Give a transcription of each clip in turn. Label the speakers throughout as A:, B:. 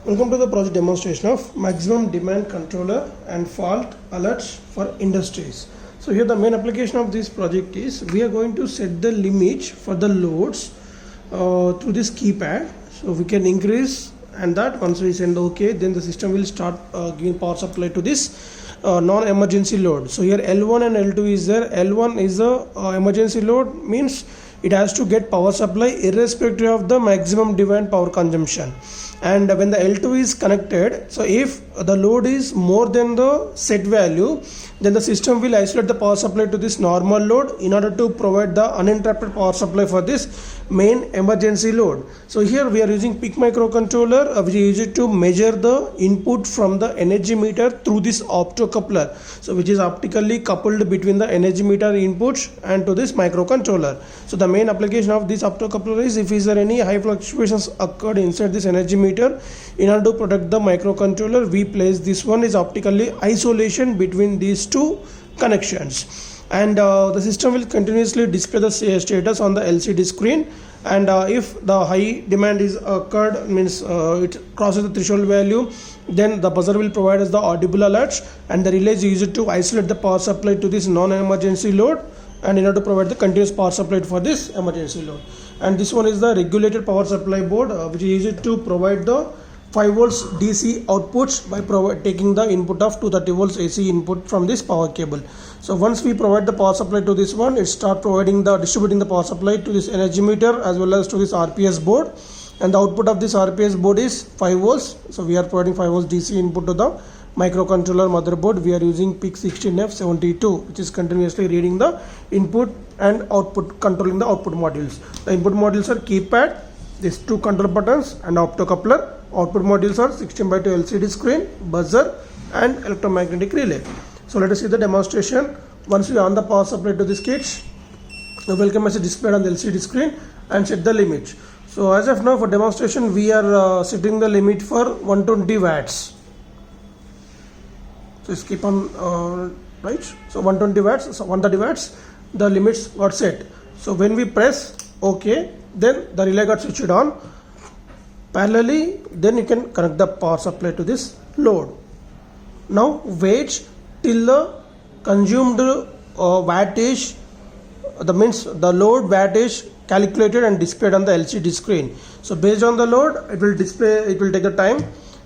A: Welcome to the project demonstration of maximum demand controller and fault alerts for industries. So here the main application of this project is we are going to set the limits for the loads through this keypad. So we can increase, and that once we send OK, then the system will start giving power supply to this non-emergency load. So here L1 and L2 is there. L1 is the emergency load, means it has to get power supply irrespective of the maximum demand power consumption. And when the L2 is connected, so if the load is more than the set value, then the system will isolate the power supply to this normal load in order to provide the uninterrupted power supply for this main emergency load. So here we are using PIC microcontroller, which is used to measure the input from the energy meter through this optocoupler, so which is optically coupled between the energy meter inputs and to this microcontroller. So the main application of this optocoupler is if is there any high fluctuations occurred inside this energy meter, in order to protect the microcontroller, we place this one is optically isolation between these two connections. And the system will continuously display the status on the LCD screen, and if the high demand is occurred, means it crosses the threshold value, then the buzzer will provide us the audible alerts, and the relay is used to isolate the power supply to this non-emergency load, and in order to provide the continuous power supply for this emergency load. And this one is the regulated power supply board, which is used to provide the 5 volts DC outputs by taking the input of 230 volts AC input from this power cable. So once we provide the power supply to this one, it start distributing the power supply to this energy meter as well as to this RPS board, and the output of this RPS board is 5 volts. So we are providing 5 volts DC input to the microcontroller motherboard. We are using PIC16F72, which is continuously reading the input and output, controlling the output modules. The input modules are keypad, these two control buttons, and optocoupler. Output modules are 16:2 LCD screen, buzzer, and electromagnetic relay. So let us see the demonstration. Once we on the power supply to this kit, the welcome message displayed on the LCD screen, and set the limit. So as of now, for demonstration, we are setting the limit for 120 watts. So just keep on right. So 120 watts, so 130 watts, the limits got set. So when we press OK, then the relay got switched on. Parallelly, then you can connect the power supply to this load. Now wait till the consumed wattage, the means the load wattage calculated and displayed on the LCD screen. So based on the load, it will display, it will take the time.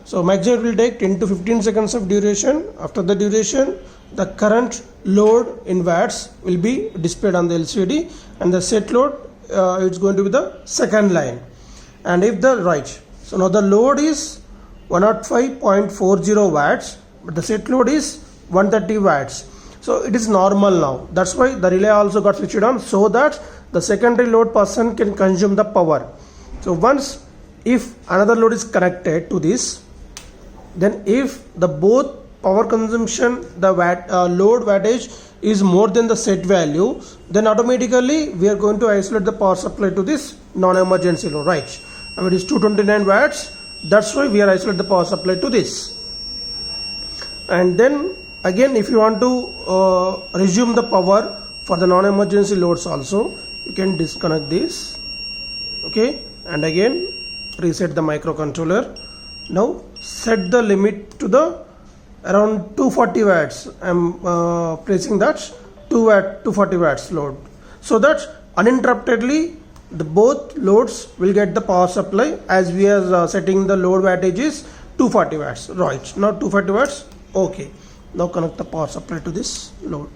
A: So maximum it will take 10 to 15 seconds of duration. After the duration, the current load in watts will be displayed on the LCD, and the set load it's going to be the second line. And if the right, so now the load is 105.40 watts, but the set load is 130 watts. So it is normal now. That's why the relay also got switched on, so that the secondary load person can consume the power. So once if another load is connected to this, then if the both power consumption, the load wattage is more than the set value, then automatically we are going to isolate the power supply to this non-emergency load, right? Now it is 229 watts, that's why we are isolate the power supply to this. And then again, if you want to resume the power for the non-emergency loads also, you can disconnect this, okay, and again reset the microcontroller. Now set the limit to the around 240 watts. I am placing that 240 watts load, so that uninterruptedly the both loads will get the power supply, as we are setting the load wattage is 240 watts, right? Now 240 watts, okay. Now connect the power supply to this load.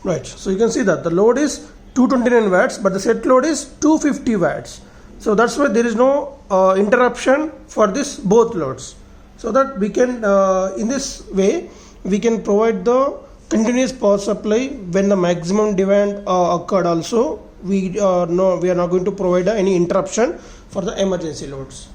A: Right, so you can see that the load is 229 watts, but the set load is 250 watts. So that's why there is no interruption for this both loads. So that we can, in this way, we can provide the continuous power supply when the maximum demand occurred. Also, we are not going to provide any interruption for the emergency loads.